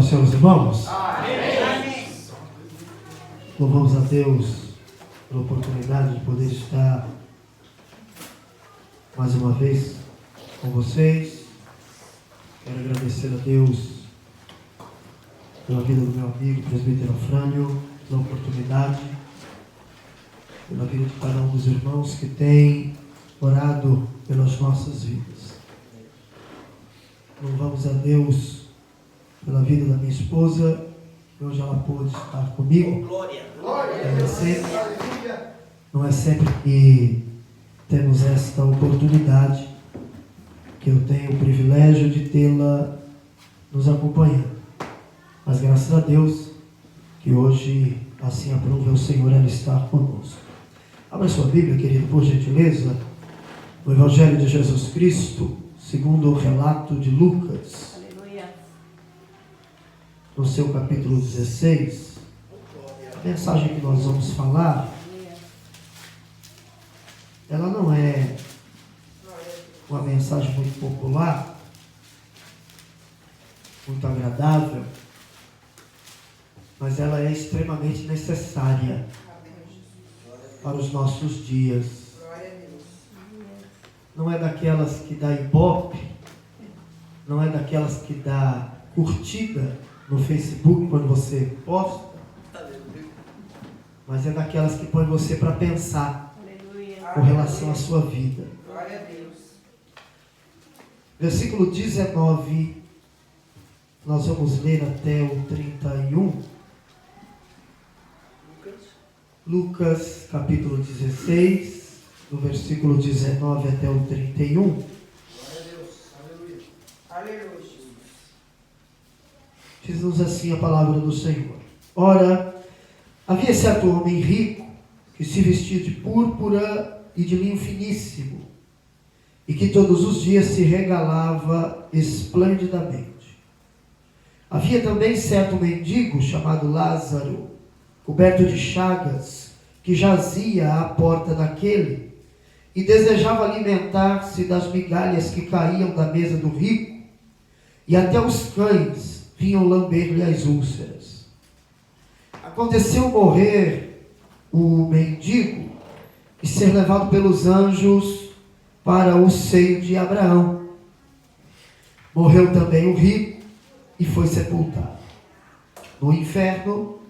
os seus irmãos? Amém. Louvamos a Deus pela oportunidade de poder estar mais uma vez com vocês. Quero agradecer a Deus pela vida do meu amigo, presbítero Afrânio, pela oportunidade, pela vida de cada um dos irmãos que tem orado pelas nossas vidas. Louvamos a Deus pela vida da minha esposa, que hoje ela pôde estar comigo. Não é sempre que temos esta oportunidade, que eu tenho o privilégio de tê-la nos acompanhando. Mas graças a Deus, que hoje assim aprove o Senhor ela estar conosco. Abra sua Bíblia, querido, por gentileza, no Evangelho de Jesus Cristo, segundo o relato de Lucas. Aleluia. No seu capítulo 16, a mensagem que nós vamos falar, ela não é uma mensagem muito popular, muito agradável, mas ela é extremamente necessária para os nossos dias. Não é daquelas que dá ibope, não é daquelas que dá curtida no Facebook quando você posta, mas é daquelas que põe você para pensar com relação à sua vida. Versículo 19, nós vamos ler até o 31. Lucas capítulo 16, do versículo 19 até o 31. Glória a Deus. Aleluia. Aleluia, Jesus. Diz-nos assim a palavra do Senhor. Ora, havia certo homem rico, que se vestia de púrpura e de linho finíssimo, e que todos os dias se regalava esplendidamente. Havia também certo mendigo, chamado Lázaro, coberto de chagas, que jazia à porta daquele, e desejava alimentar-se das migalhas que caíam da mesa do rico, e até os cães vinham lamber-lhe as úlceras. Aconteceu morrer o mendigo e ser levado pelos anjos para o seio de Abraão. Morreu também o rico e foi sepultado. No inferno,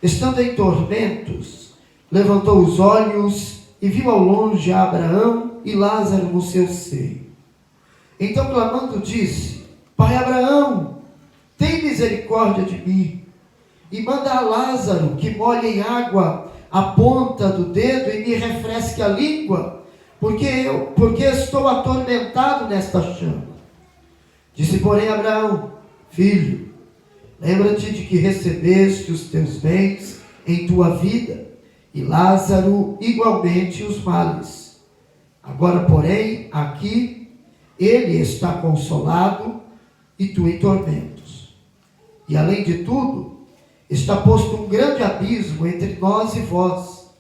estando em tormentos, levantou os olhos e viu ao longe Abraão e Lázaro no seu seio. Então, clamando, disse: Pai Abraão, tem misericórdia de mim, e manda a Lázaro que molhe em água a ponta do dedo e me refresque a língua, porque estou atormentado nesta chama. Disse, porém, Abraão: Filho, lembra-te de que recebeste os teus bens em tua vida, e Lázaro igualmente os males. Agora, porém, aqui ele está consolado e tu em tormentos. E além de tudo, está posto um grande abismo entre nós e vós,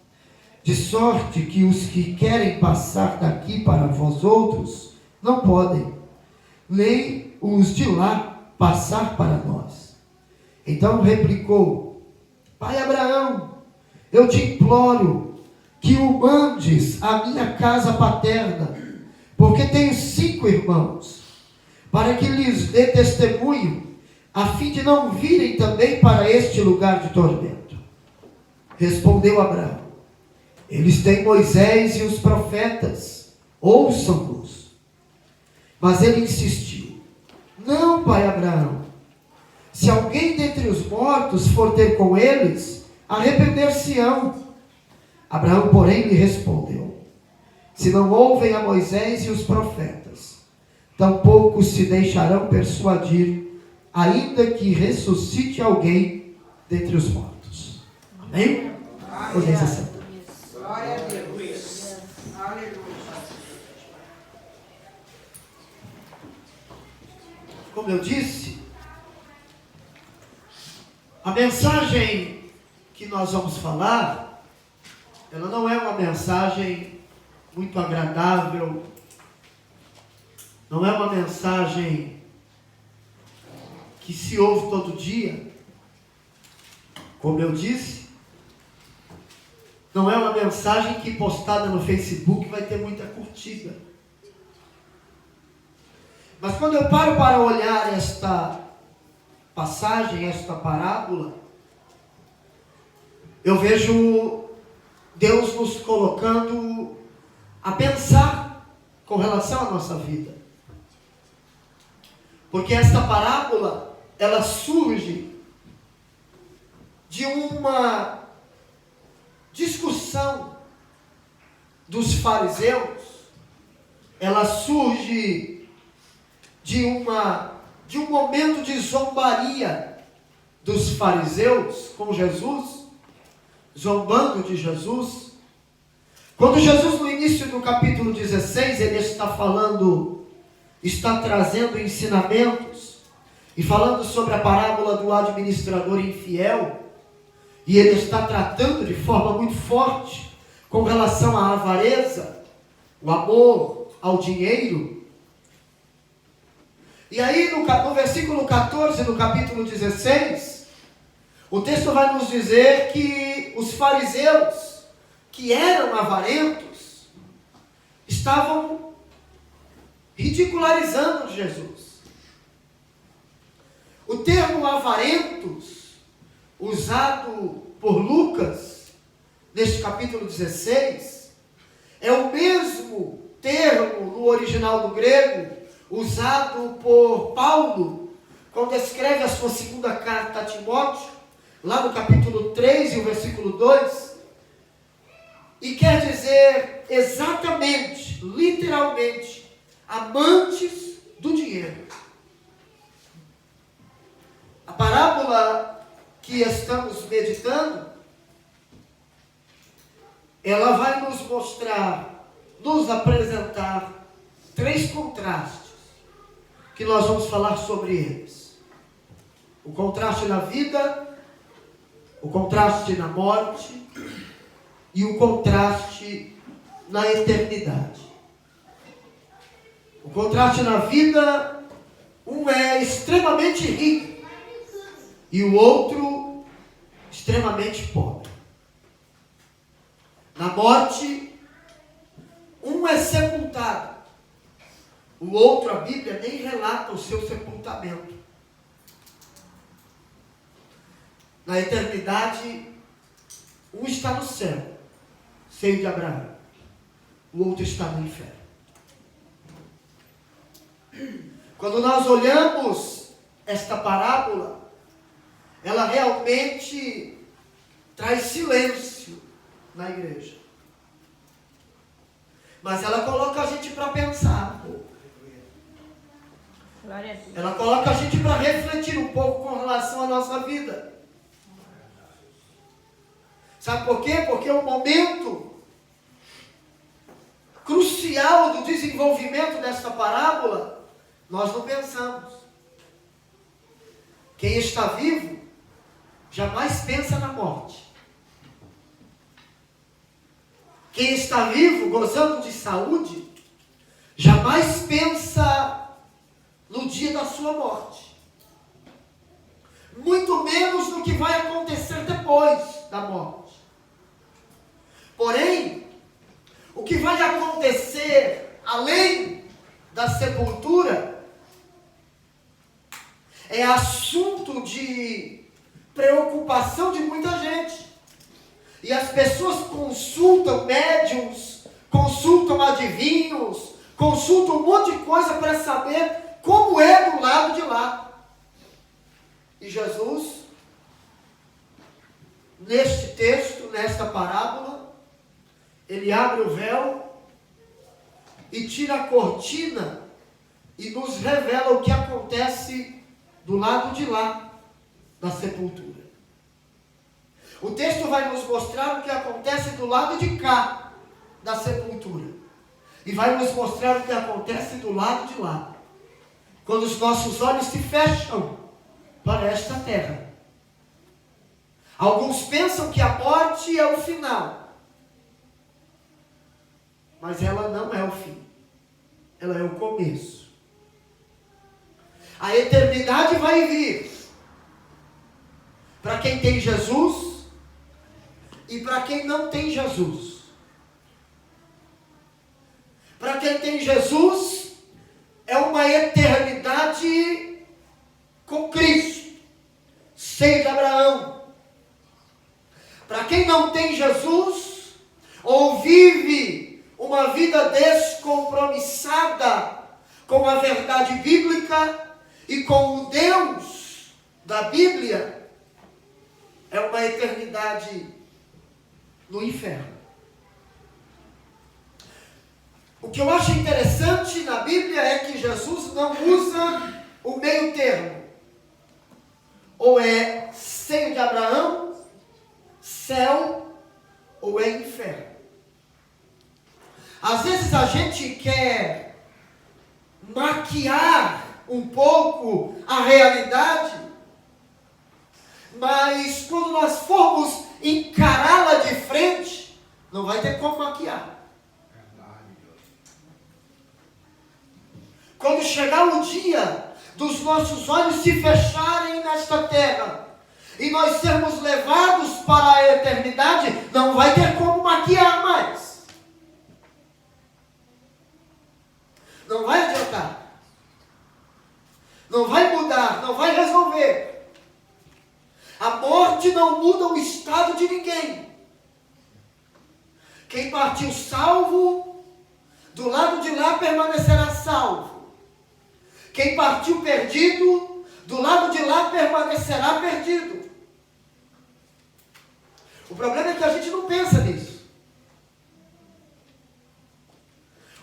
de sorte que os que querem passar daqui para vós outros não podem, nem os de lá passar para nós. Então replicou: Pai Abraão, eu te imploro que o mandes à minha casa paterna, porque tenho 5 irmãos, para que lhes dê testemunho, a fim de não virem também para este lugar de tormento. Respondeu Abraão: Eles têm Moisés e os profetas, ouçam-nos. Mas ele insistiu: Não, pai Abraão, se alguém dentre os mortos for ter com eles, arrepender-se-ão. Abraão, porém, lhe respondeu: Se não ouvem a Moisés e os profetas, tampouco se deixarão persuadir, ainda que ressuscite alguém dentre os mortos. Amém? Podem se sentar. Glória a Deus. Aleluia. Como eu disse, a mensagem que nós vamos falar, ela não é uma mensagem muito agradável, não é uma mensagem que se ouve todo dia. Como eu disse, não é uma mensagem que postada no Facebook vai ter muita curtida. Mas quando eu paro para olhar esta passagem, esta parábola, eu vejo Deus nos colocando a pensar com relação à nossa vida. Porque esta parábola, ela surge de uma discussão dos fariseus, ela surge de um momento de zombaria dos fariseus com Jesus, zombando de Jesus. Quando Jesus, no início do capítulo 16, ele está trazendo ensinamentos e falando sobre a parábola do administrador infiel, e ele está tratando de forma muito forte com relação à avareza, o amor ao dinheiro. E aí no versículo 14, no capítulo 16, o texto vai nos dizer que os fariseus, que eram avarentos, estavam ridicularizando Jesus. O termo avarentos, usado por Lucas, neste capítulo 16, é o mesmo termo no original do grego, usado por Paulo, quando escreve a sua segunda carta a Timóteo, lá no capítulo 3 e o versículo 2, e quer dizer exatamente, literalmente, amantes do dinheiro. A parábola que estamos meditando, ela vai nos mostrar, nos apresentar 3 contrastes, que nós vamos falar sobre eles. O contraste na vida, o contraste na morte e o contraste na eternidade. O contraste na vida, um é extremamente rico e o outro extremamente pobre. Na morte, um é sepultado, o outro, a Bíblia nem relata o seu sepultamento. Na eternidade, um está no céu, seio de Abraão, o outro está no inferno. Quando nós olhamos esta parábola, ela realmente traz silêncio na igreja. Mas ela coloca a gente para pensar um pouco. Ela coloca a gente para refletir um pouco com relação à nossa vida. Sabe por quê? Porque o momento crucial do desenvolvimento desta parábola, nós não pensamos. Quem está vivo jamais pensa na morte. Quem está vivo, gozando de saúde, jamais pensa no dia da sua morte. Muito menos no que vai acontecer depois da morte. Porém, o que vai acontecer além da sepultura é assunto de preocupação de muita gente. E as pessoas consultam médiuns, consultam adivinhos, consultam um monte de coisa para saber como é do lado de lá. E Jesus, neste texto, nesta parábola, ele abre o véu e tira a cortina e nos revela o que acontece do lado de lá da sepultura. O texto vai nos mostrar o que acontece do lado de cá da sepultura. E vai nos mostrar o que acontece do lado de lá. Quando os nossos olhos se fecham para esta terra. Alguns pensam que a morte é o final. Mas ela não é o fim. Ela é o começo. A eternidade vai vir para quem tem Jesus e para quem não tem Jesus. Para quem tem Jesus, é uma eternidade com Cristo, seio de Abraão. Para quem não tem Jesus, ou vive uma vida descompromissada com a verdade bíblica e com o Deus da Bíblia, é uma eternidade no inferno. O que eu acho interessante na Bíblia é que Jesus não usa o meio termo. Ou é seio de Abraão, céu, ou é inferno. Às vezes a gente quer maquiar um pouco a realidade, mas quando nós formos encará-la de frente, não vai ter como maquiar. Quando chegar o dia dos nossos olhos se fecharem nesta terra e nós sermos levados para a eternidade, não vai ter como maquiar mais. Não vai adiantar. Não vai mudar, não vai resolver. A morte não muda o estado de ninguém. Quem partiu salvo, do lado de lá permanecerá salvo. Quem partiu perdido, do lado de lá permanecerá perdido. O problema é que a gente não pensa nisso.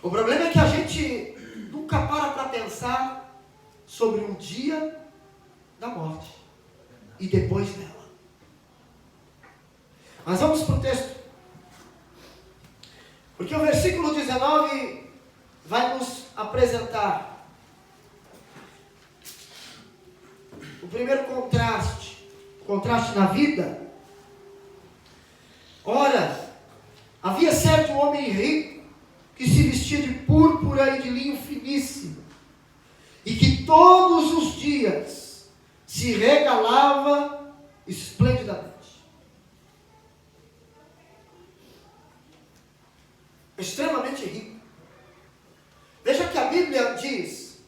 O problema é que a gente nunca para pensar sobre o dia da morte e depois dela. Mas vamos para o texto. Porque o versículo 19 vai nos apresentar o primeiro contraste na vida. Ora, havia certo homem rico que se vestia de púrpura e de linho finíssimo, e que todos os dias se regalava esplendidamente. Extremamente rico. Veja que a Bíblia diz: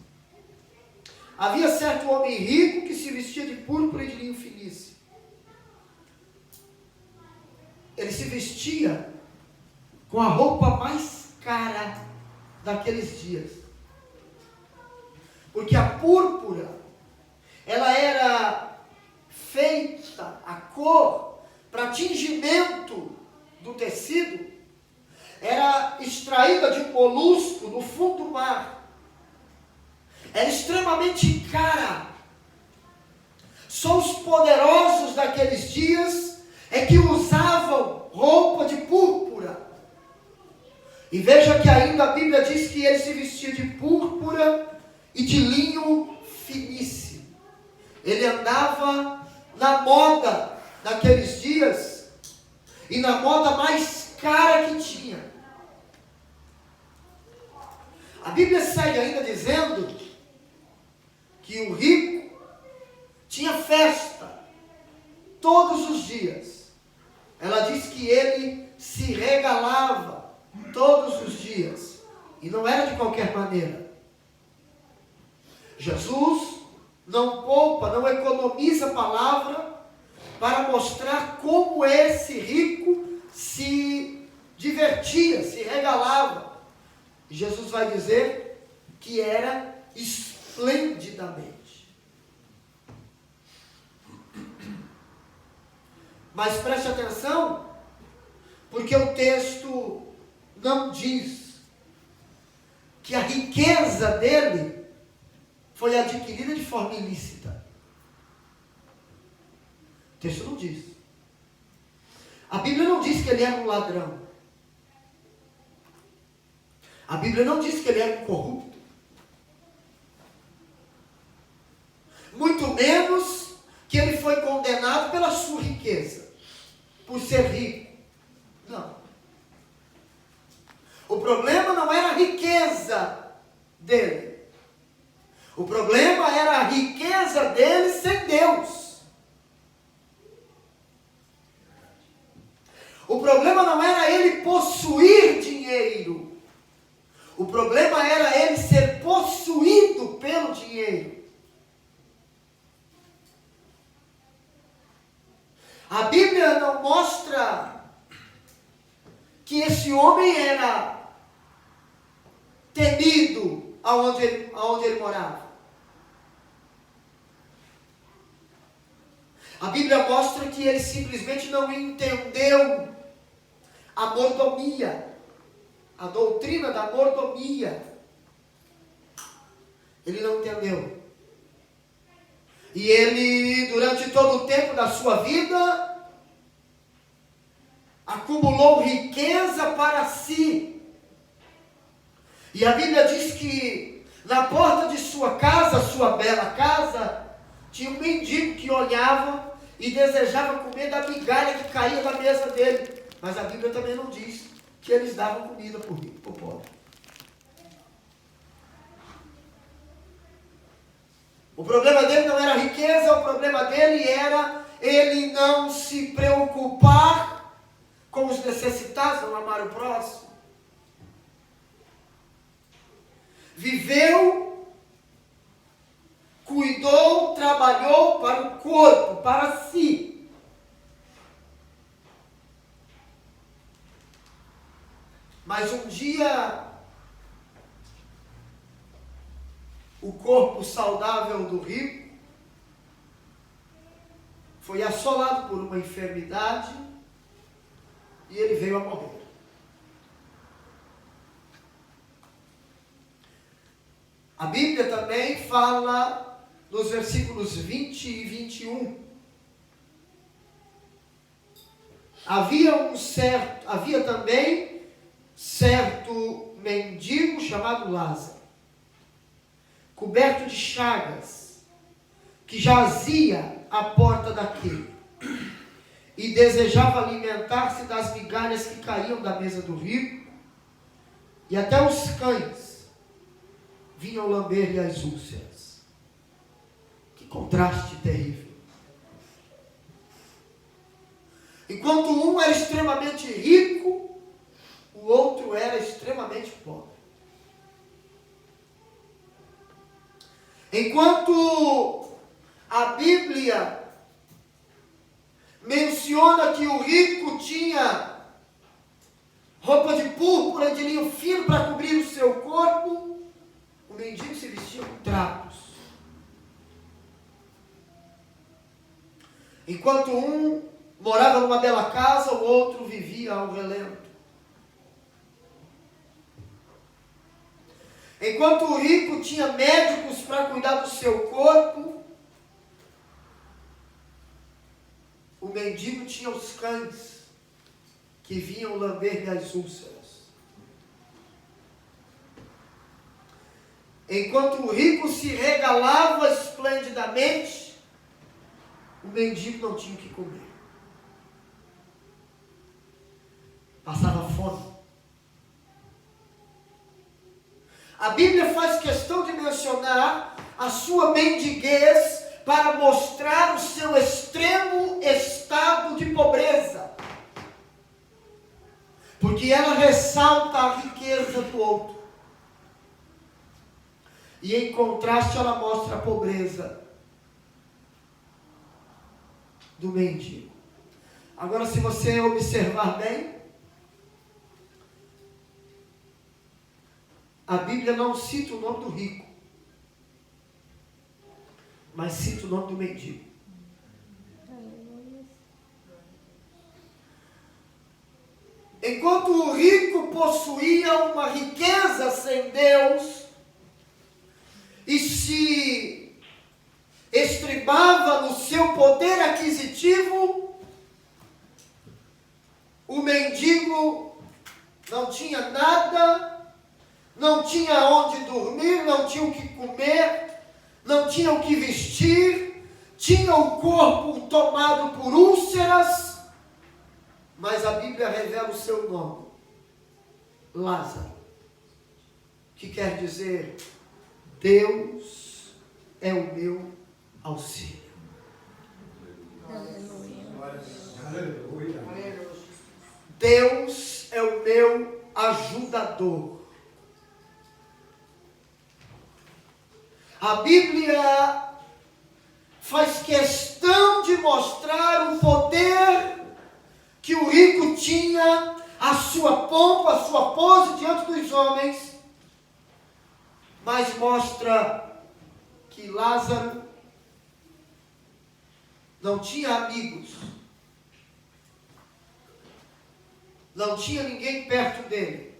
havia certo homem rico que se vestia de púrpura e de linho finíssimo. Ele se vestia com a roupa mais cara daqueles dias. Porque a púrpura, ela era feita, a cor, para tingimento do tecido, era extraída de um molusco no fundo do mar. Era extremamente cara. Só os poderosos daqueles dias é que usavam roupa de púrpura. E veja que ainda a Bíblia diz que ele se vestia de púrpura e de linho finíssimo. Ele andava na moda daqueles dias e na moda mais cara que tinha. A Bíblia segue ainda dizendo que o rico tinha festa todos os dias. Ela diz que ele se regalava todos os dias. E não era de qualquer maneira. Jesus não poupa, não economiza a palavra para mostrar como esse rico se divertia, se regalava. E Jesus vai dizer que era esplendidamente. Mas preste atenção, porque o texto não diz que a riqueza dele foi adquirida de forma ilícita. O texto não diz. A Bíblia não diz que ele era um ladrão. A Bíblia não diz que ele era um corrupto. Muito menos que ele foi condenado pela sua riqueza, por ser rico. Não. O problema não era a riqueza dele. O problema era a possuir dinheiro. O problema era ele ser possuído pelo dinheiro. A Bíblia não mostra que esse homem era temido aonde ele morava. A Bíblia mostra que ele simplesmente não entendeu a mordomia, a doutrina da mordomia. Ele não entendeu. E ele, durante todo o tempo da sua vida, acumulou riqueza para si. E a Bíblia diz que na porta de sua casa, sua bela casa, tinha um mendigo que olhava e desejava comer da migalha que caía da mesa dele. Mas a Bíblia também não diz que eles davam comida para o rico, para o pobre. O problema dele não era a riqueza, o problema dele era ele não se preocupar com os necessitados, não amar o próximo. Viveu, cuidou, trabalhou para o corpo, para si. Mas um dia, o corpo saudável do rico foi assolado por uma enfermidade e ele veio a morrer. A Bíblia também fala nos versículos 20 e 21. Havia também certo mendigo chamado Lázaro, coberto de chagas, que jazia à porta daquele, e desejava alimentar-se das migalhas que caíam da mesa do rico, e até os cães vinham lamber-lhe as úlceras. Que contraste terrível. Enquanto um era extremamente rico, o outro era extremamente pobre. Enquanto a Bíblia menciona que o rico tinha roupa de púrpura, de linho fino para cobrir o seu corpo, o mendigo se vestia com trapos. Enquanto um morava numa bela casa, o outro vivia ao relento. Enquanto o rico tinha médicos para cuidar do seu corpo, o mendigo tinha os cães que vinham lamber-lhe as úlceras. Enquanto o rico se regalava esplendidamente, o mendigo não tinha o que comer. Passava fome. A Bíblia faz questão de mencionar a sua mendiguez para mostrar o seu extremo estado de pobreza. Porque ela ressalta a riqueza do outro. E em contraste ela mostra a pobreza do mendigo. Agora, se você observar bem, a Bíblia não cita o nome do rico, mas cita o nome do mendigo. Enquanto o rico possuía uma riqueza sem Deus e se estribava no seu poder aquisitivo, o mendigo não tinha nada, não tinha onde dormir, não tinha o que comer, não tinha o que vestir, tinha o corpo tomado por úlceras, mas a Bíblia revela o seu nome, Lázaro, que quer dizer: Deus é o meu auxílio. Aleluia. Deus é o meu ajudador. A Bíblia faz questão de mostrar o poder que o rico tinha, a sua pompa, a sua pose diante dos homens, mas mostra que Lázaro não tinha amigos, não tinha ninguém perto dele,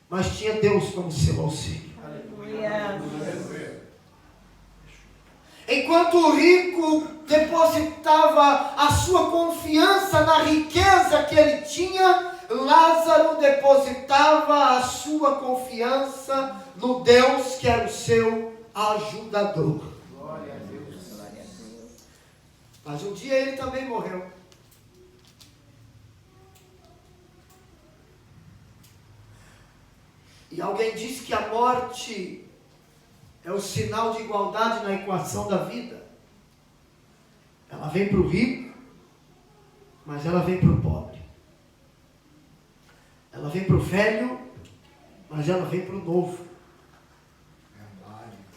mas tinha Deus como seu auxílio. Enquanto o rico depositava a sua confiança na riqueza que ele tinha, Lázaro depositava a sua confiança no Deus que era o seu ajudador. Glória a Deus. Mas um dia ele também morreu. E alguém disse que a morte é o sinal de igualdade na equação da vida. Ela vem para o rico, mas ela vem para o pobre. Ela vem para o velho, mas ela vem para o novo.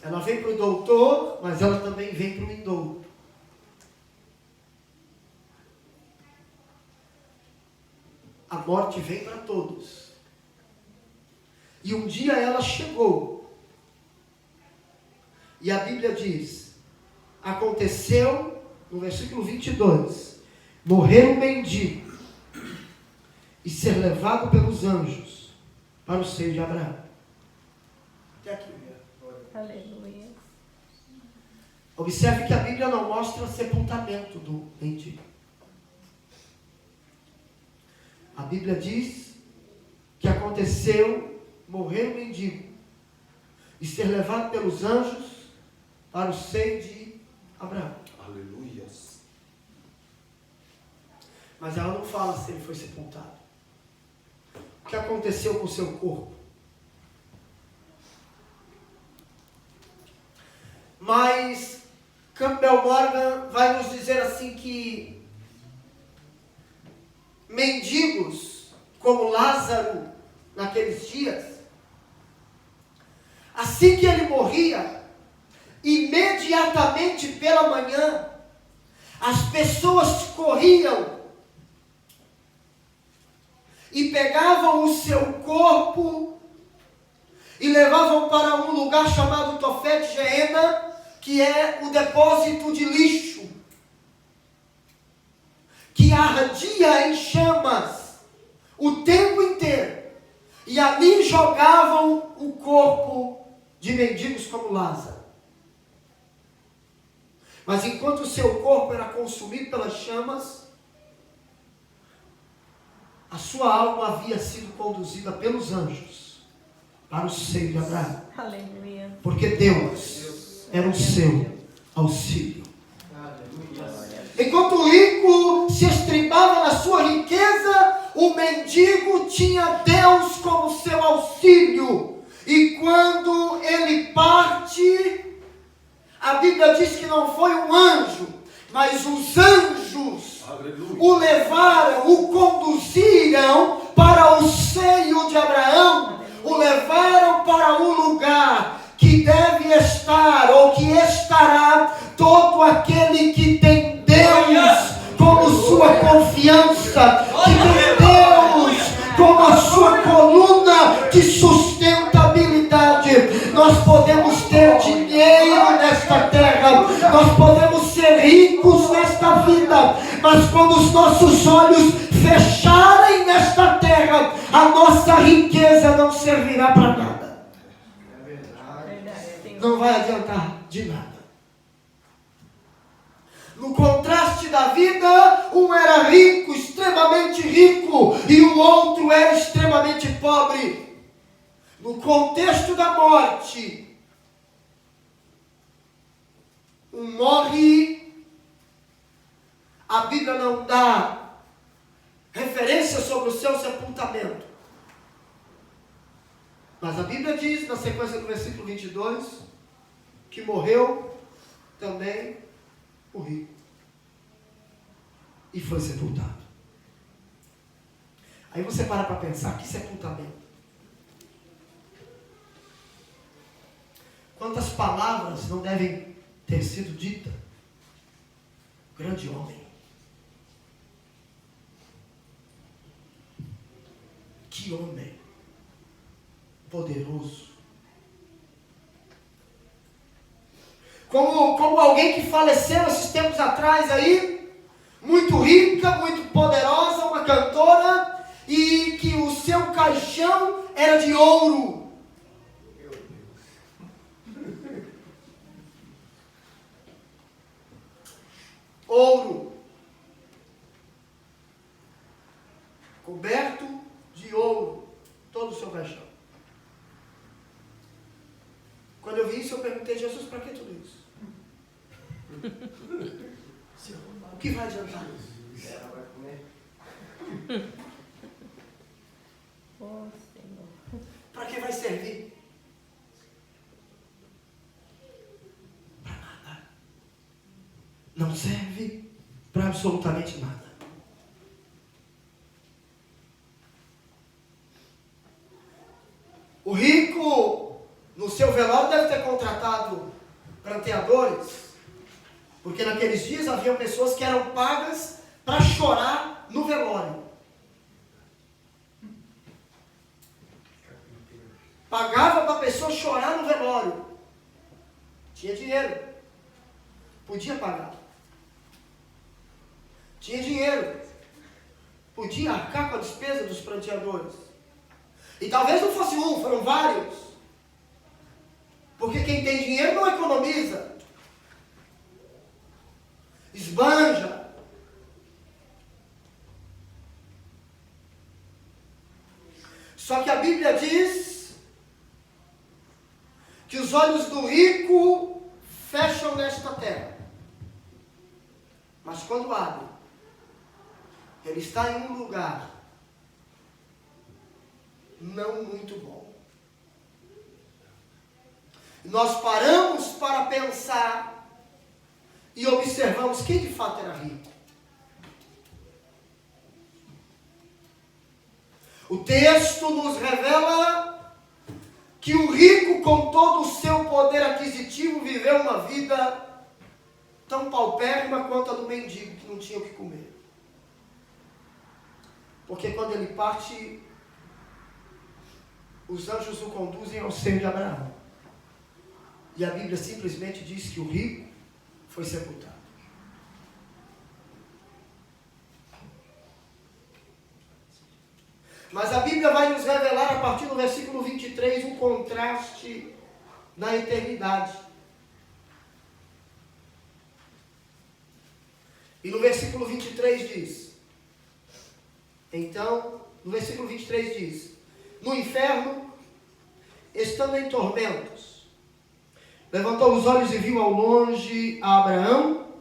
Ela vem para o doutor, mas ela também vem para o indouto. A morte vem para todos. E um dia ela chegou. E a Bíblia diz, aconteceu, no versículo 22, morrer um mendigo e ser levado pelos anjos para o seio de Abraão. Até aqui. Aleluia. Observe que a Bíblia não mostra o sepultamento do mendigo. A Bíblia diz que aconteceu morrer o mendigo e ser levado pelos anjos para o seio de Abraão. Aleluia. Mas ela não fala se ele foi sepultado. O que aconteceu com o seu corpo? Mas Campbell Morgan vai nos dizer assim que mendigos como Lázaro naqueles dias, assim que ele morria, imediatamente pela manhã, as pessoas corriam e pegavam o seu corpo e levavam para um lugar chamado Tofet Gehenna, que é o depósito de lixo, que ardia em chamas o tempo inteiro, e ali jogavam o corpo de mendigos como Lázaro. Mas enquanto o seu corpo era consumido pelas chamas, a sua alma havia sido conduzida pelos anjos para o seio de Abraão. Aleluia. Porque Deus era o seu auxílio. Enquanto o rico se estribava na sua riqueza, o mendigo tinha Deus como seu auxílio. E quando ele parte, a Bíblia diz que não foi um anjo, mas os anjos o levaram, o conduziram para o seio de Abraão, o levaram para um lugar que deve estar, ou que estará, todo aquele que tem Deus como sua confiança, que tem Deus como a sua coluna de sustentabilidade. Nós podemos ter dinheiro nesta terra, nós podemos ser ricos nesta vida, mas quando os nossos olhos fecharem nesta terra, a nossa riqueza não servirá para nada. Não vai adiantar de nada. No contraste da vida, um era rico, extremamente rico, e o outro era extremamente pobre. No contexto da morte, um morre, a Bíblia não dá referência sobre o seu sepultamento. Mas a Bíblia diz, na sequência do versículo 22, que morreu também o rico e foi sepultado. Aí você para pensar, que sepultamento. Quantas palavras não devem ter sido ditas? Grande homem. Que homem poderoso. Como alguém que faleceu esses tempos atrás aí, muito rica, muito poderosa, uma cantora, e que o seu caixão era de ouro. Ouro. Coberto de ouro. Todo o seu caixão. Quando eu vi isso, eu perguntei, Jesus, para que tudo isso? Senhor, o que vai adiantar isso? Ela vai comer. Oh, Senhor. Para que vai servir? Para nada. Não serve para absolutamente nada. O rico, no seu velório, deve ter contratado pranteadores, porque naqueles dias haviam pessoas que eram pagas para chorar no velório. Pagava para a pessoa chorar no velório. Tinha dinheiro. Podia pagar. Tinha dinheiro. Podia arcar com a despesa dos pranteadores. E talvez não fosse um, foram vários. Porque quem tem dinheiro não economiza. Esbanja. Só que a Bíblia diz que os olhos do rico fecham nesta terra. Mas quando abre, ele está em um lugar não muito bom. Nós paramos para pensar e observamos quem de fato era rico. O texto nos revela que o rico, com todo o seu poder aquisitivo, viveu uma vida tão paupérrima quanto a do mendigo, que não tinha o que comer. Porque quando ele parte, os anjos o conduzem ao seio de Abraão. E a Bíblia simplesmente diz que o rico foi sepultado. Mas a Bíblia vai nos revelar, a partir do versículo 23, um contraste na eternidade. E no versículo 23 diz, então, no versículo 23 diz, no inferno, estando em tormentos, levantou os olhos e viu ao longe a Abraão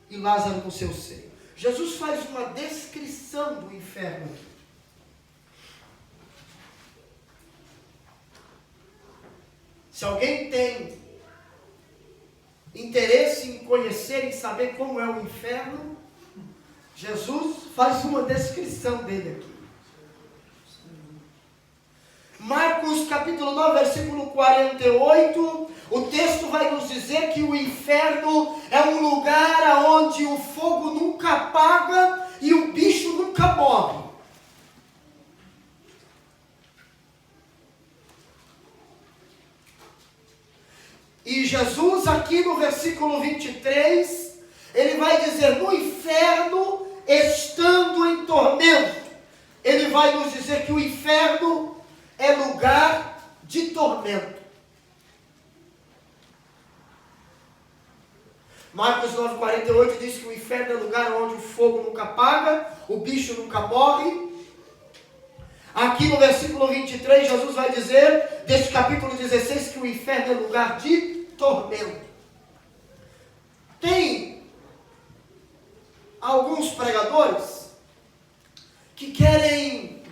e Lázaro no seu seio. Jesus faz uma descrição do inferno aqui. Se alguém tem interesse em conhecer e saber como é o inferno, Jesus faz uma descrição dele aqui. Marcos capítulo 9, versículo 48, o texto vai nos dizer que o inferno é um lugar onde o fogo nunca apaga e o bicho nunca morre. E Jesus aqui no versículo 23, ele vai dizer, no inferno, estando em tormento, ele vai nos dizer que o inferno é lugar de tormento. Marcos 9,48 diz que o inferno é lugar onde o fogo nunca apaga, o bicho nunca morre. Aqui no versículo 23, Jesus vai dizer, deste capítulo 16, que o inferno é lugar de tormento. Tem alguns pregadores que querem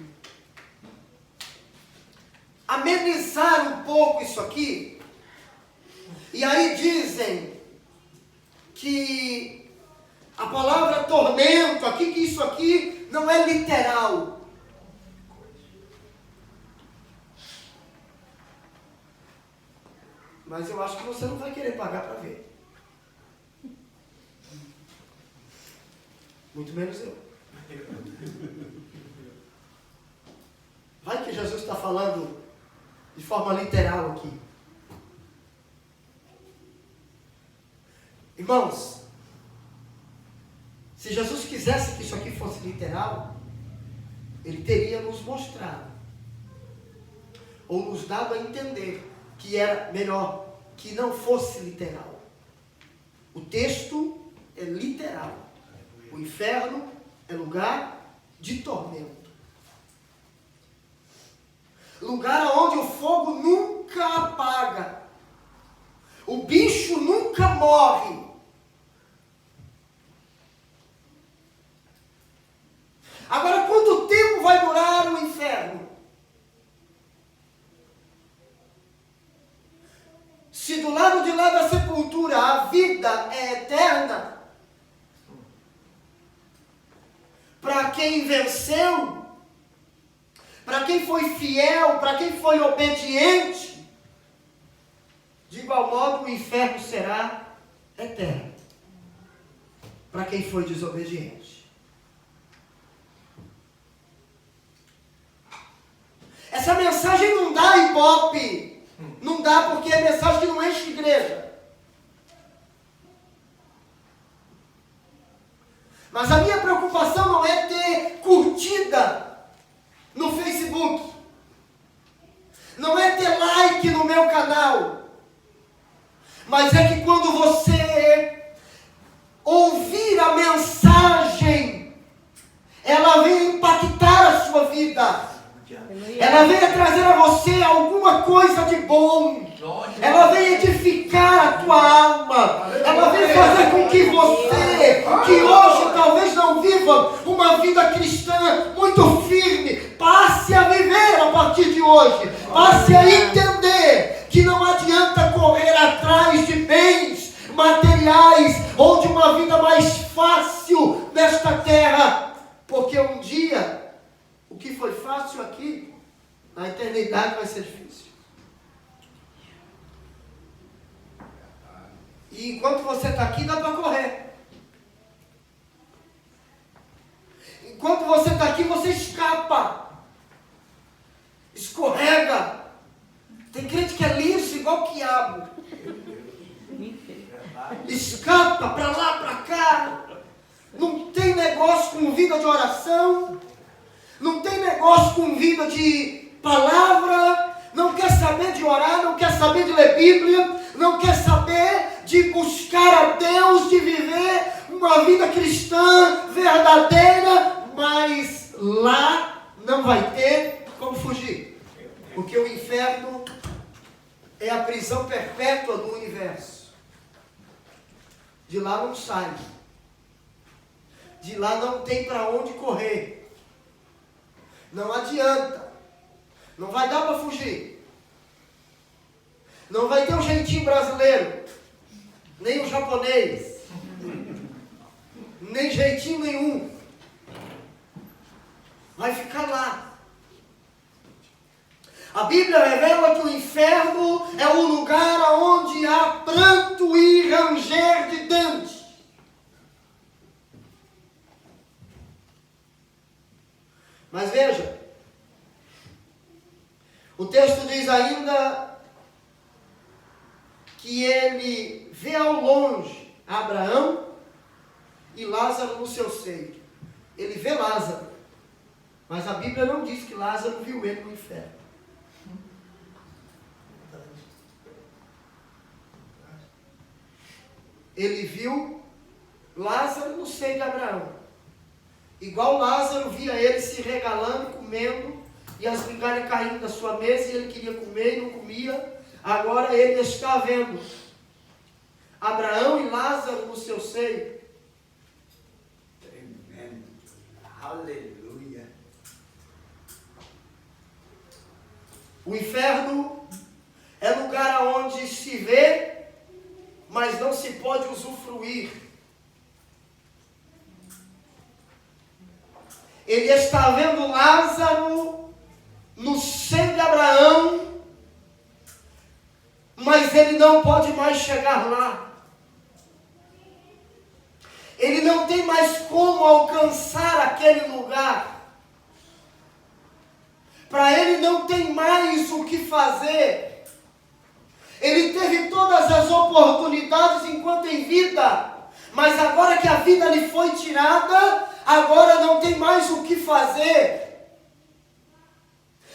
amenizar um pouco isso aqui, e aí dizem que a palavra tormento aqui, que isso aqui não é literal. Mas eu acho que você não vai querer pagar para ver. Muito menos eu. Vai que Jesus está falando de forma literal aqui. Irmãos, se Jesus quisesse que isso aqui fosse literal, Ele teria nos mostrado, ou nos dado a entender, que era melhor que não fosse literal. O texto é literal. O inferno é lugar de tormento. Lugar onde o fogo nunca apaga. O bicho nunca morre. Agora, quanto tempo vai durar o inferno? Se do lado de lá da sepultura a vida é eterna, para quem venceu, para quem foi fiel, para quem foi obediente, de igual modo o inferno será eterno, para quem foi desobediente. Essa mensagem não dá ibope. Não dá porque é mensagem que não enche igreja. Mas a minha preocupação não é ter curtida no Facebook. Não é ter like no meu canal. Mas é que quando você ouvir a mensagem, ela vem impactar a sua vida. Ela venha trazer a você alguma coisa de bom. Ela vem edificar a tua alma. Ela vem fazer com que você, que hoje talvez não viva uma vida cristã muito firme, passe a viver a partir de hoje. Passe a entender que não adianta correr atrás de bens materiais ou de uma vida mais fácil nesta terra. Porque um dia, o que foi fácil aqui, na eternidade vai ser difícil. E enquanto você está aqui, dá para correr. Enquanto você está aqui, você escapa. Escorrega. Tem crente que é liso igual quiabo. Escapa para lá, para cá. Não tem negócio com vida de oração. Não tem negócio com vida de palavra, não quer saber de orar, não quer saber de ler Bíblia, não quer saber de buscar a Deus, de viver uma vida cristã verdadeira, mas lá não vai ter como fugir, porque o inferno é a prisão perpétua do universo. De lá não sai, de lá não tem para onde correr. Não adianta. Não vai dar para fugir. Não vai ter um jeitinho brasileiro. Nem o japonês. Nem jeitinho nenhum. Vai ficar lá. A Bíblia revela que o inferno é o lugar onde há pranto e ranger de dentes. Mas veja, o texto diz ainda que ele vê ao longe Abraão e Lázaro no seu seio. Ele vê Lázaro, mas a Bíblia não diz que Lázaro viu ele no inferno. Ele viu Lázaro no seio de Abraão. Igual Lázaro via ele se regalando, comendo, e as migalhas caindo da sua mesa, e ele queria comer e não comia. Agora ele está vendo Abraão e Lázaro no seu seio. Tremendo. Aleluia. O inferno é lugar onde se vê, mas não se pode usufruir. Ele está vendo Lázaro no seio de Abraão, mas ele não pode mais chegar lá. Ele não tem mais como alcançar aquele lugar. Para ele não tem mais o que fazer. Ele teve todas as oportunidades enquanto em vida, mas agora que a vida lhe foi tirada, agora não tem mais o que fazer.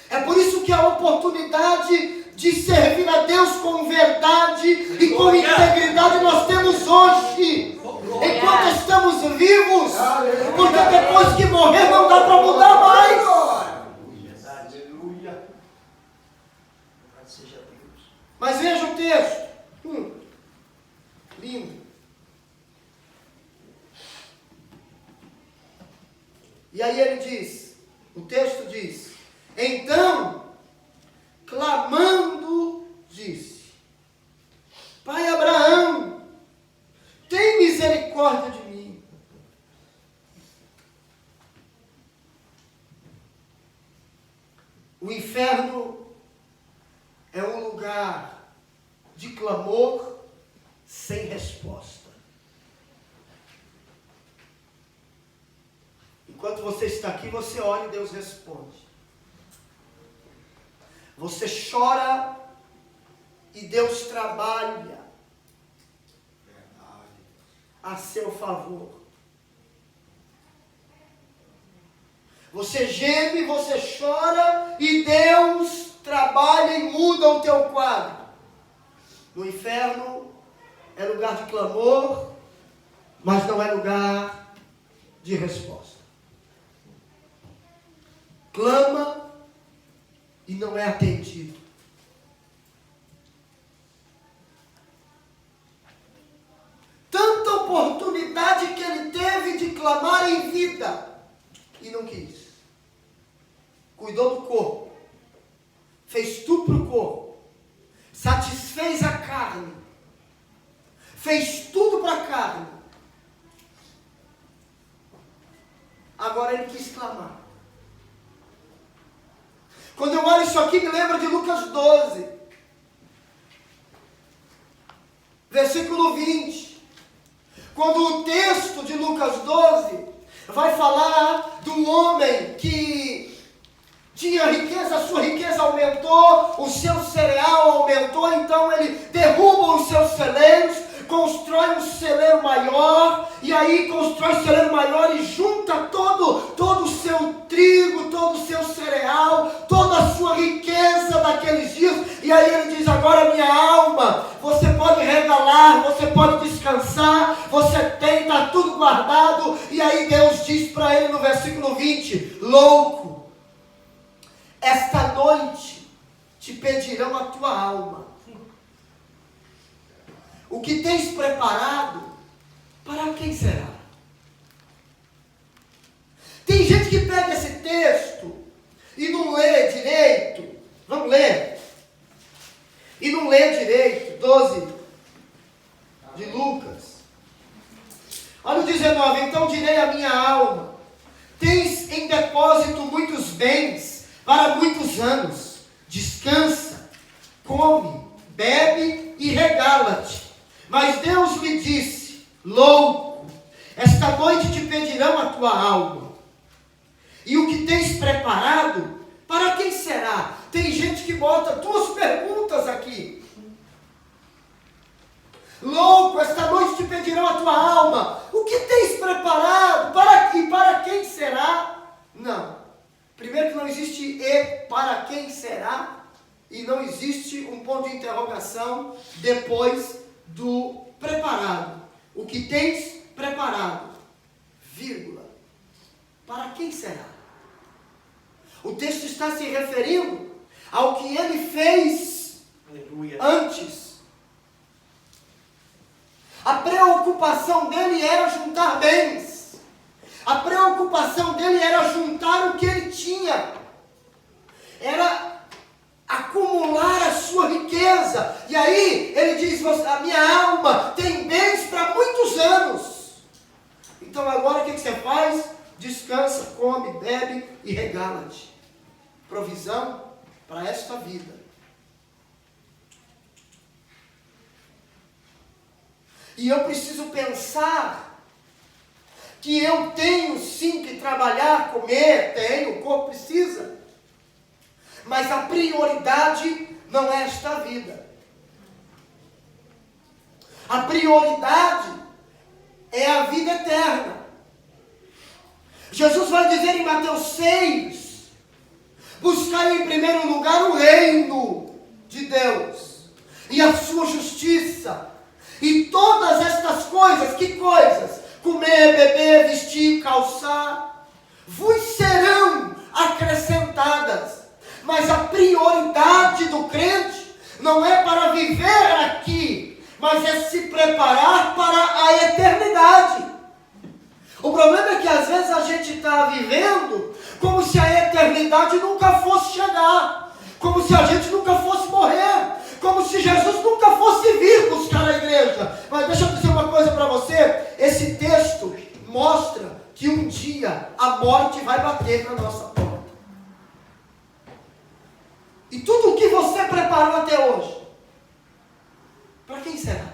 É por isso que a oportunidade de servir a Deus com verdade e com integridade nós temos hoje, enquanto estamos vivos, porque depois que morrer não dá para mudar mais. Aleluia. Seja Deus. Mas veja o texto. Lindo. E aí ele diz, o texto diz, então, clamando, disse, Pai Abraão, tem misericórdia de mim. O inferno é um lugar de clamor sem resposta. Enquanto você está aqui, você ora e Deus responde. Você chora e Deus trabalha a seu favor. Você geme, você chora e Deus trabalha e muda o teu quadro. No inferno é lugar de clamor, mas não é lugar de resposta. Clama e não é atendido. Tanta oportunidade que ele teve de clamar em vida e não quis. Cuidou do corpo, fez tudo para o corpo, satisfez a carne, fez tudo para a carne. Agora ele quis clamar. Quando eu olho isso aqui, me lembra de Lucas 12, versículo 20. Quando o texto de Lucas 12 vai falar do homem que tinha riqueza, a sua riqueza aumentou, o seu cereal aumentou, então ele derruba os seus celeiros, constrói um celeiro maior, e aí constrói um celeiro maior e junta todo o seu trigo, todo o seu cereal, toda a sua riqueza daqueles dias, e aí ele diz, agora minha alma, você pode regalar, você pode descansar, você tem, está tudo guardado, e aí Deus diz para ele no versículo 20, louco, esta noite te pedirão a tua alma. O que tens preparado, para quem será? Tem gente que pega esse texto e não lê direito. Vamos ler. E não lê direito. 12 de Lucas. Olha o 19. Então direi à minha alma, tens em depósito muitos bens para muitos anos. Descansa, come, bebe e regala-te. Mas Deus lhe disse, louco, esta noite te pedirão a tua alma. E o que tens preparado, para quem será? Tem gente que bota duas perguntas aqui. Louco, esta noite te pedirão a tua alma. O que tens preparado? Para quem será? Não. Primeiro que não existe e para quem será. E não existe um ponto de interrogação depois do preparado. O que tens preparado, vírgula, para quem será? O texto está se referindo ao que ele fez antes. A preocupação dele era juntar bens. A preocupação dele era juntar o que ele tinha. Era acumular a sua riqueza. E aí ele diz, a minha alma tem bens para muitos anos. Então agora o que você faz? Descansa, come, bebe e regala-te. Provisão para esta vida. E eu preciso pensar que eu tenho sim que trabalhar, comer, tenho, o corpo precisa. Mas a prioridade não é esta vida. A prioridade é a vida eterna. Jesus vai dizer em Mateus 6, buscai em primeiro lugar o reino de Deus e a sua justiça, e todas estas coisas, que coisas? Comer, beber, vestir, calçar, vos serão acrescentadas. Mas a prioridade do crente não é para viver aqui, mas é se preparar para a eternidade. O problema é que às vezes a gente está vivendo como se a eternidade nunca fosse chegar, como se a gente nunca fosse morrer, como se Jesus nunca fosse vir buscar a igreja. Mas deixa eu dizer uma coisa para você, esse texto mostra que um dia a morte vai bater na nossa porta. E tudo o que você preparou até hoje, para quem será?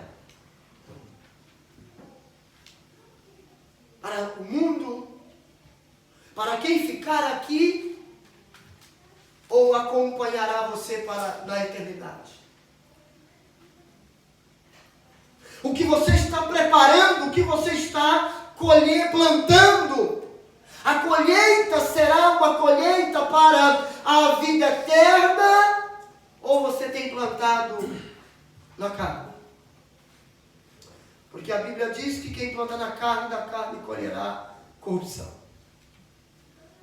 Para o mundo? Para quem ficar aqui? Ou acompanhará você na eternidade? O que você está preparando, o que você está plantando, a colheita será uma colheita para a vida eterna, ou você tem plantado na carne? Porque a Bíblia diz que quem planta na carne, da carne colherá corrupção.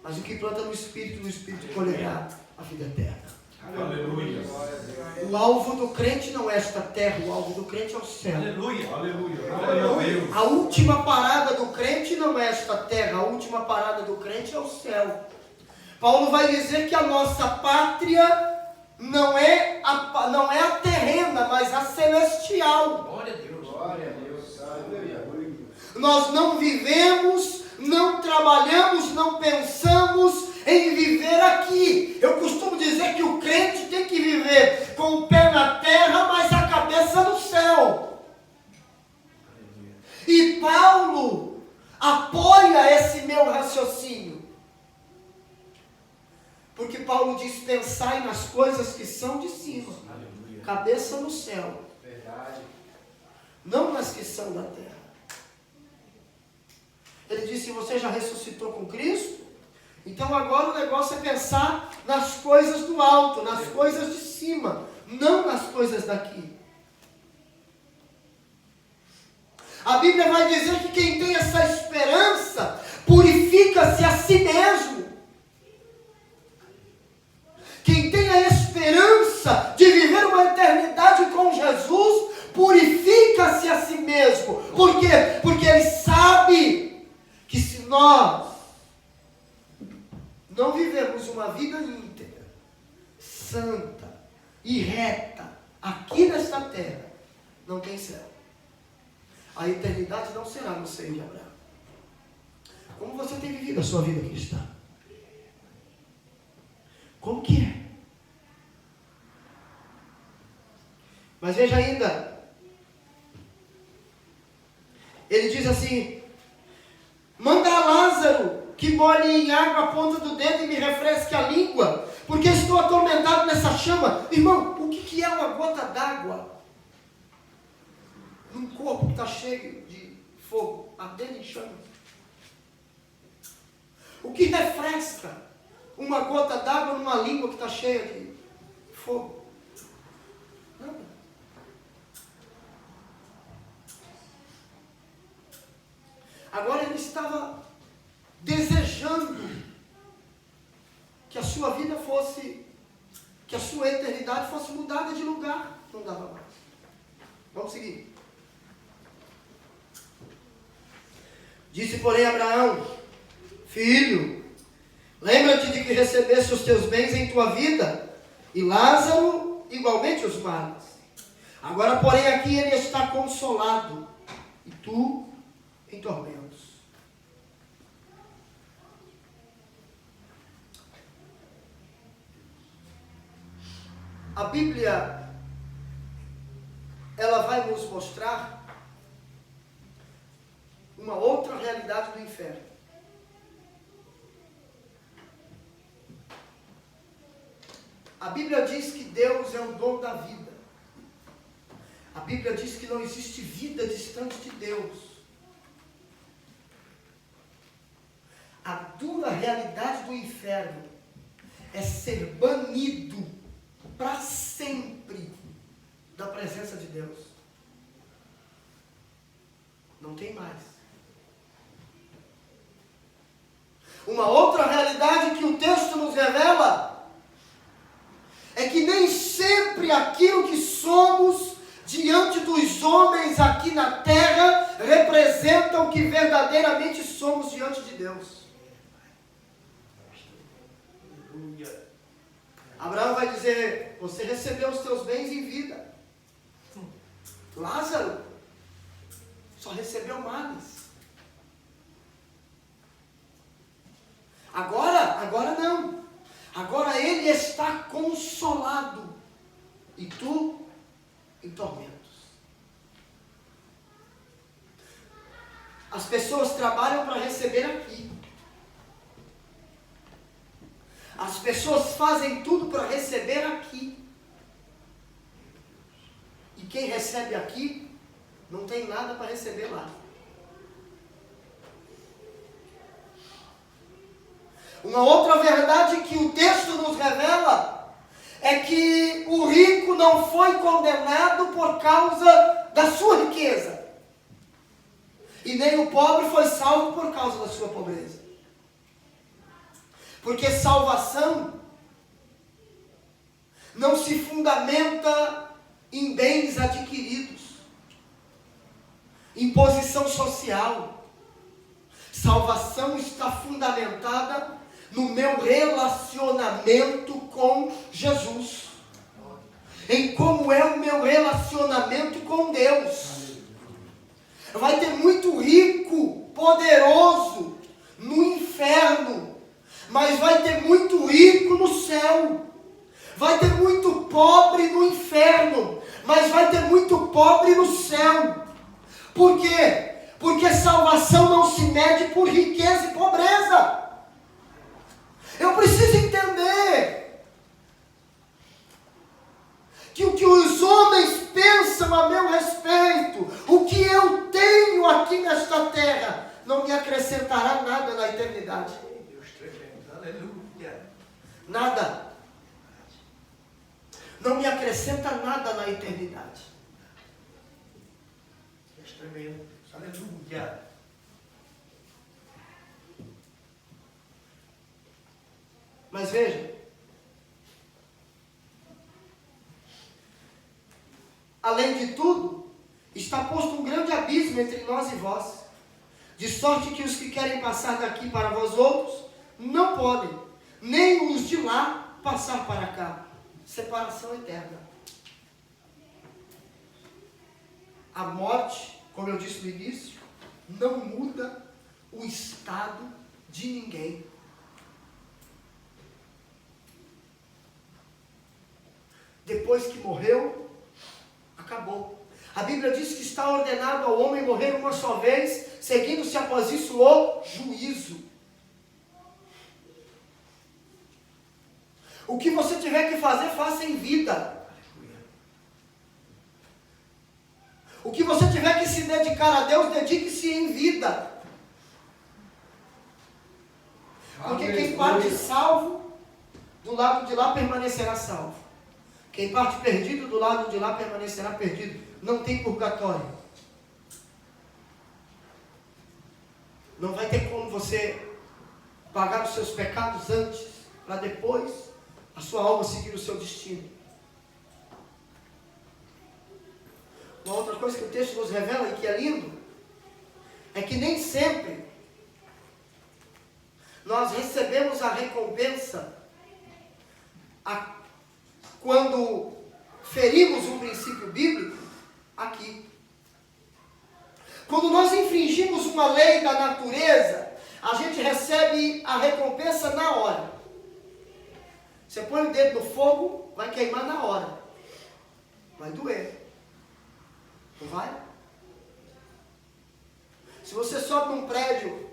Mas o que planta no Espírito colherá a vida eterna. Aleluia. O alvo do crente não é esta terra, o alvo do crente é o céu. Aleluia. Aleluia. A última parada do crente não é esta terra, a última parada do crente é o céu. Paulo vai dizer que a nossa pátria não é a terrena, mas a celestial. Glória a Deus. Glória a Deus. Aleluia. Nós não vivemos, não trabalhamos, não pensamos em viver aqui. Eu costumo dizer que o crente tem que viver com o pé na terra, mas a cabeça no céu. E Paulo apoia esse meu raciocínio. Porque Paulo diz: pensai nas coisas que são de cima. Aleluia. Cabeça no céu. Verdade. Não nas que são da terra. Ele disse: você já ressuscitou com Cristo? Então agora o negócio é pensar nas coisas do alto, nas coisas de cima, não nas coisas daqui. A Bíblia vai dizer que quem tem essa esperança purifica-se a si mesmo. Quem tem a esperança de viver uma eternidade com Jesus, purifica-se a si mesmo. Por quê? Porque ele sabe que se nós não vivemos uma vida íntegra, santa e reta aqui nesta terra, não tem céu. A eternidade não será no seio de Abraão. Como você tem vivido a sua vida cristã? Como que é? Mas veja ainda, ele diz assim: manda a Lázaro que molhe em água a ponta do dedo e me refresque a língua, porque estou atormentado nessa chama. Irmão, o que é uma gota d'água num corpo que está cheio de fogo, ardendo em chama? O que refresca uma gota d'água numa língua que está cheia de fogo? Nada. Agora ele estava desejando que a sua vida fosse, que a sua eternidade fosse mudada de lugar. Não dava mais. Vamos seguir. Disse, porém, Abraão: filho, lembra-te de que recebeste os teus bens em tua vida, e Lázaro igualmente os males. Agora, porém, aqui ele está consolado, e tu em tormentos. A Bíblia, ela vai nos mostrar uma outra realidade do inferno. A Bíblia diz que Deus é o dono da vida. A Bíblia diz que não existe vida distante de Deus. A dura realidade do inferno é ser banido para sempre da presença de Deus. Não tem mais. Uma outra realidade que o texto nos revela é que nem sempre aquilo que somos diante dos homens aqui na terra representa o que verdadeiramente somos diante de Deus. Abraão vai dizer: você recebeu os teus bens em vida. Lázaro só recebeu males. Agora não. Agora ele está consolado. E tu em tormentos. As pessoas trabalham para receber aqui. As pessoas fazem tudo para receber aqui. E quem recebe aqui não tem nada para receber lá. Uma outra verdade que o texto nos revela é que o rico não foi condenado por causa da sua riqueza. E nem o pobre foi salvo por causa da sua pobreza. Porque salvação não se fundamenta em bens adquiridos, em posição social. Salvação está fundamentada no meu relacionamento com Jesus, em como é o meu relacionamento com Deus. Vai ter muito rico, poderoso no inferno, mas vai ter muito rico no céu. Vai ter muito pobre no inferno, mas vai ter muito pobre no céu. Por quê? Porque salvação não se mede por riqueza e pobreza. Eu preciso entender que o que os homens pensam a meu respeito, o que eu tenho aqui nesta terra, não me acrescentará nada na eternidade. Deus tremendo, aleluia. Nada. Não me acrescenta nada na eternidade. Deus tremendo, aleluia. Mas veja, além de tudo, está posto um grande abismo entre nós e vós, de sorte que os que querem passar daqui para vós outros, não podem, nem os de lá passar para cá. Separação eterna. A morte, como eu disse no início, não muda o estado de ninguém. Depois que morreu, acabou. A Bíblia diz que está ordenado ao homem morrer uma só vez, seguindo-se após isso o juízo. O que você tiver que fazer, faça em vida. O que você tiver que se dedicar a Deus, dedique-se em vida. Porque quem parte salvo, do lado de lá permanecerá salvo. Quem parte perdido, do lado de lá permanecerá perdido. Não tem purgatório. Não vai ter como você pagar os seus pecados antes, para depois a sua alma seguir o seu destino. Uma outra coisa que o texto nos revela e que é lindo, é que nem sempre nós recebemos a recompensa quando ferimos um princípio bíblico aqui. Quando nós infringimos uma lei da natureza, a gente recebe a recompensa na hora. Você põe o dedo no fogo, vai queimar na hora. Vai doer. Não vai? Se você sobe num prédio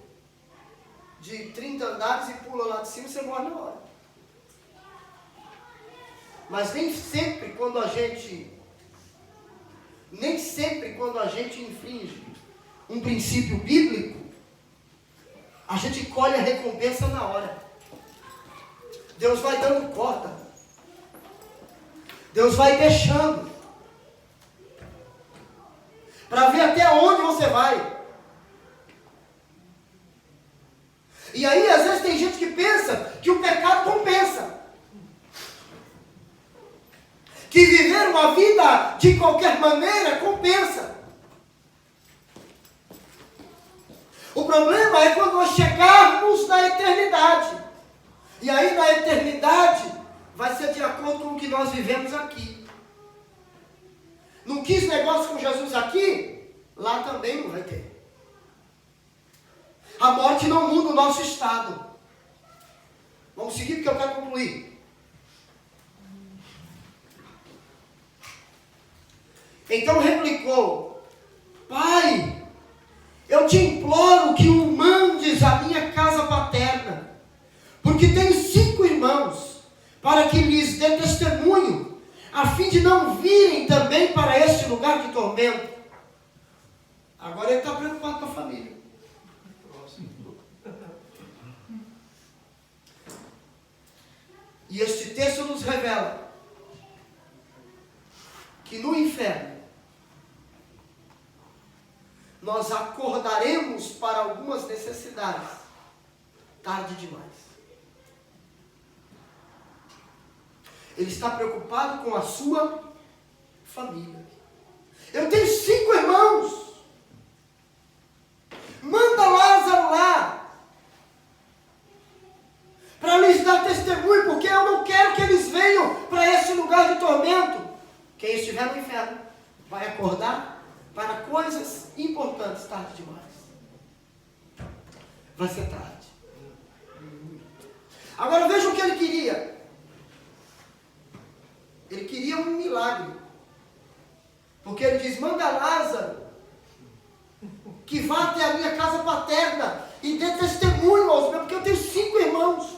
de 30 andares e pula lá de cima, você morre na hora. Mas nem sempre quando a gente infringe um princípio bíblico, a gente colhe a recompensa na hora. Deus vai dando corda. Deus vai deixando. Para ver até onde você vai. E aí, às vezes, tem gente que pensa que o pecado compensa. Que viver uma vida de qualquer maneira compensa. O problema é quando nós chegarmos na eternidade. E aí, na eternidade, vai ser de acordo com o que nós vivemos aqui. Não quis negócio com Jesus aqui? Lá também não vai ter. A morte não muda o nosso estado. Vamos seguir porque eu quero concluir. Então replicou: Pai, eu te imploro que o mandes à minha casa paterna, porque tenho 5 irmãos, para que lhes dê testemunho, a fim de não virem também para este lugar de tormento. Agora ele está preocupado com a família. E este texto nos revela que no inferno nós acordaremos para algumas necessidades tarde demais. Ele está preocupado com a sua família. Eu tenho 5 irmãos. Manda Lázaro lá para lhes dar testemunho, porque eu não quero que eles venham para esse lugar de tormento. Quem estiver no inferno vai acordar para coisas importantes tarde demais. Vai ser tarde. Agora veja o que ele queria. Ele queria um milagre. Porque ele diz: manda Lázaro que vá até a minha casa paterna e dê testemunho aos meus, porque eu tenho 5 irmãos,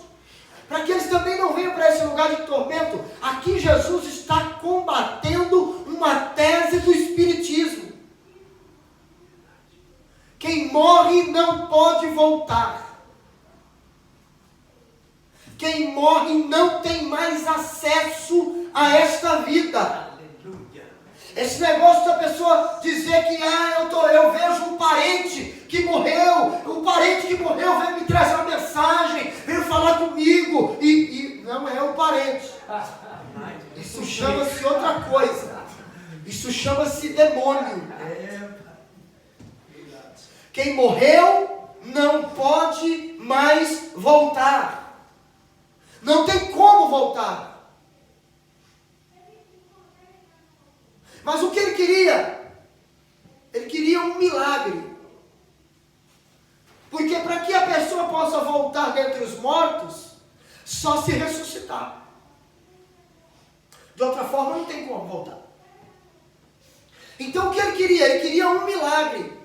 para que eles também não venham para esse lugar de tormento. Aqui Jesus está combatendo uma tese do espiritismo. Quem morre não pode voltar. Quem morre não tem mais acesso a esta vida. Esse negócio da pessoa dizer que eu vejo um parente que morreu, o parente que morreu veio me trazer uma mensagem, veio falar comigo, e não é um parente. Isso chama-se outra coisa. Isso chama-se demônio. Quem morreu não pode mais voltar. Não tem como voltar. Mas o que ele queria? Ele queria um milagre. Porque para que a pessoa possa voltar dentre os mortos, só se ressuscitar. De outra forma, não tem como voltar. Então o que ele queria? Ele queria um milagre.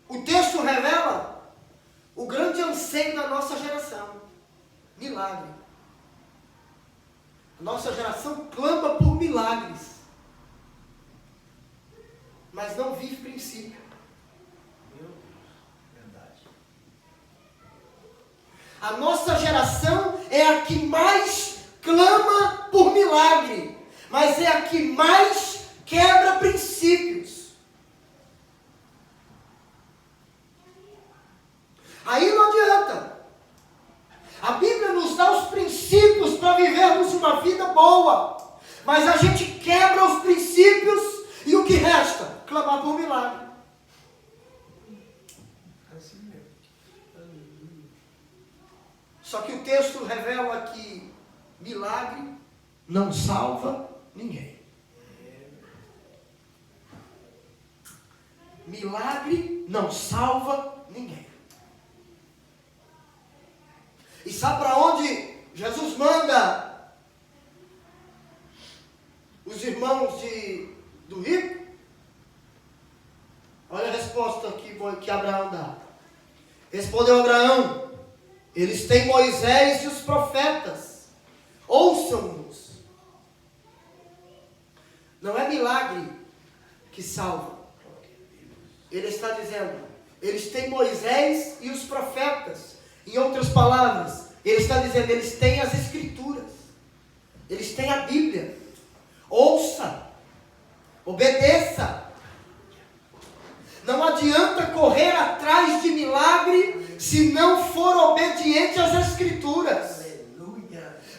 O texto revela o grande anseio da nossa geração. Milagre. A nossa geração clama por milagres, mas não vive princípio. Verdade. A nossa geração é a que mais clama por milagre, mas é a que mais quebra princípios. Aí não adianta. A Bíblia nos dá os princípios para vivermos uma vida boa, mas a gente quebra os princípios e o que resta? Clamar por milagre. Assim mesmo. Só que o texto revela que milagre não salva ninguém. Milagre não salva ninguém. E sabe para onde Jesus manda os irmãos de do rico? Olha a resposta que Abraão dá. Respondeu Abraão: eles têm Moisés e os profetas. Ouçam-nos. Não é milagre que salva. Ele está dizendo, eles têm Moisés e os profetas. Em outras palavras, ele está dizendo, eles têm as Escrituras. Eles têm a Bíblia. Ouça. Obedeça. Não adianta correr atrás de milagre se não for obediente às Escrituras.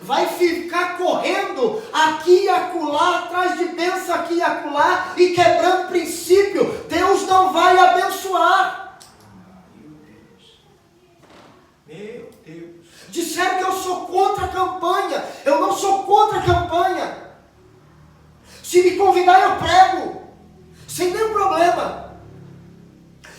Vai ficar correndo aqui e acolá, atrás de bênção aqui e acolá, e quebrando princípio. Deus não vai abençoar. Meu Deus. Disseram que eu sou contra a campanha. Eu não sou contra a campanha. Se me convidar, eu prego. Sem nenhum problema.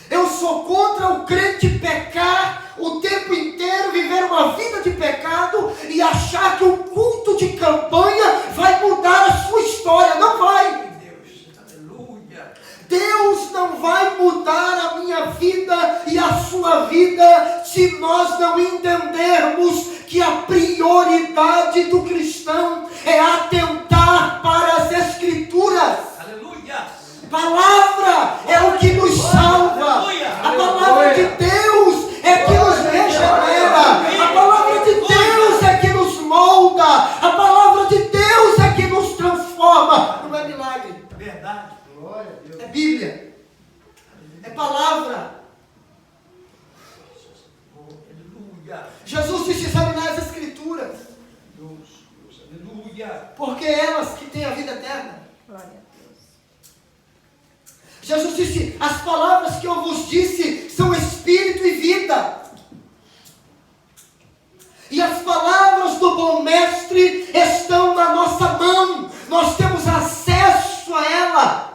Eu sou contra o crente pecar o tempo inteiro, viver uma vida de pecado e achar que o culto de campanha vai mudar a sua história. Não vai. Deus, aleluia. Deus não vai mudar a minha vida e a sua vida se nós não entendermos que a prioridade do cristão é atentar para as Escrituras. Aleluia. Palavra é o que nos salva. A palavra de Deus é que nos regenera. A palavra de Deus é que nos molda. A palavra de Deus é que nos transforma. Não é milagre. Verdade. Glória a Deus. É Bíblia. É palavra. Aleluia. Jesus disse: examinar as Escrituras, Deus, aleluia. porque é elas que têm a vida eterna. Glória a Deus. Jesus disse: as palavras que eu vos disse são espírito e vida. E as palavras do bom mestre estão na nossa mão. Nós temos acesso a ela.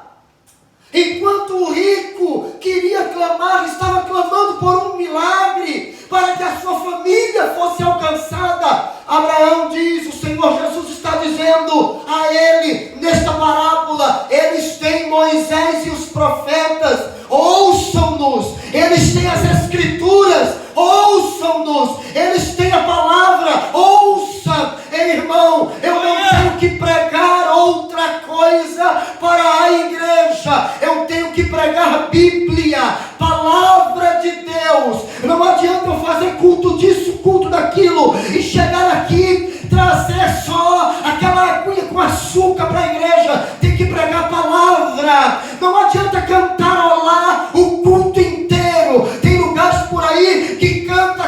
Enquanto o rico queria clamar, estava clamando por um milagre, para que a sua família fosse alcançada, Abraão diz, o Senhor Jesus está dizendo a ele, nesta parábola, eles têm Moisés e os profetas, ouçam-nos. Eles têm as Escrituras, ouçam-nos. Eles têm a palavra, ouça. Irmão, eu não tenho que pregar outra coisa para a igreja. Eu tenho que pregar a Bíblia, palavra de Deus. Não adianta eu fazer culto disso, culto daquilo, e chegar aqui, trazer só aquela aguinha com açúcar para a igreja. Tem que pregar a palavra. Não adianta cantarolar o culto inteiro. Tem lugares por aí que canta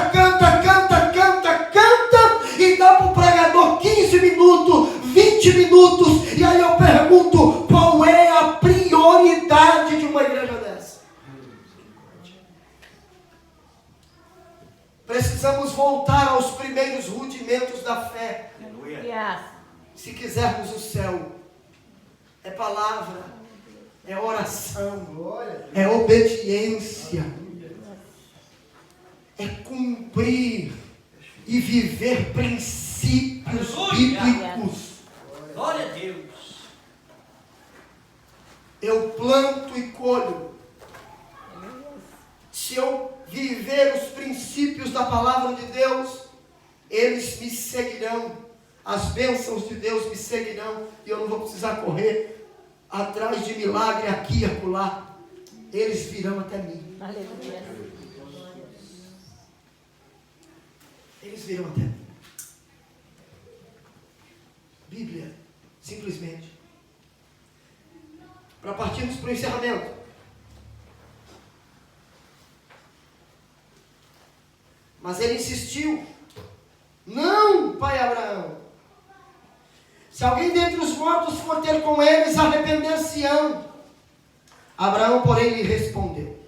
e dá para o pregador 15 minutos, 20 minutos, e aí eu pergunto, qual é a prioridade de uma igreja dessa? Precisamos voltar aos primeiros rudimentos da fé. Aleluia. Se quisermos o céu, é palavra, é oração, é obediência, é cumprir e viver princípios bíblicos. Glória a Deus. Eu planto e colho. Se eu viver os princípios da palavra de Deus, eles me seguirão. As bênçãos de Deus me seguirão. E eu não vou precisar correr atrás de milagre aqui e acolá. Eles virão até mim. Aleluia. Eles virão até mim. Bíblia, simplesmente. Para partirmos para o encerramento. Mas ele insistiu. Não, pai Abraão. Se alguém dentre os mortos for ter com eles, arrepender-se-ão. Abraão, porém, lhe respondeu: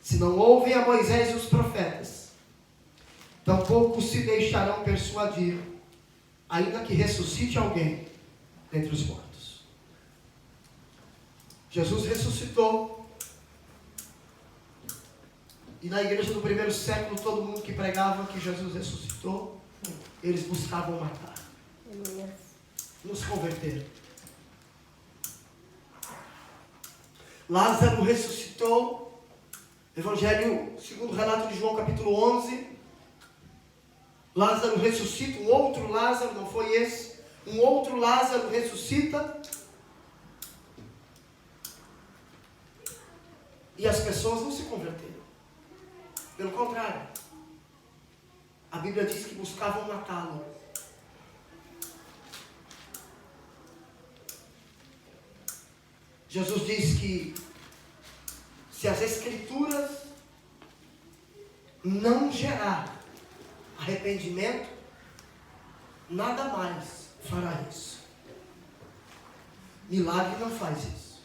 se não ouvem a Moisés e os profetas, tampouco se deixarão persuadir, ainda que ressuscite alguém dentre os mortos. Jesus ressuscitou. E na igreja do primeiro século, todo mundo que pregava que Jesus ressuscitou, eles buscavam matar. Aleluia. Nos converter. Lázaro ressuscitou. Evangelho segundo o relato de João, capítulo 11. Lázaro ressuscita, um outro Lázaro, não foi esse. Um outro Lázaro ressuscita. E as pessoas não se converteram. Pelo contrário. A Bíblia diz que buscavam matá-lo. Jesus diz que se as Escrituras não gerar arrependimento, nada mais fará isso. Milagre não faz isso.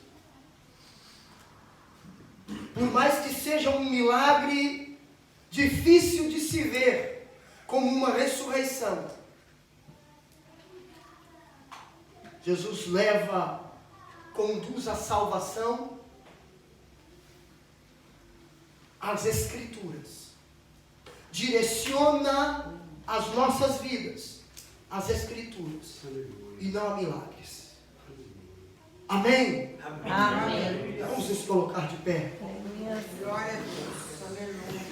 Por mais que seja um milagre difícil de se ver, como uma ressurreição, Jesus conduz a salvação às Escrituras. Direciona as nossas vidas às Escrituras. E não a milagres. Amém? Amém. Vamos nos colocar de pé. Aleluia. Glória a Deus. Aleluia.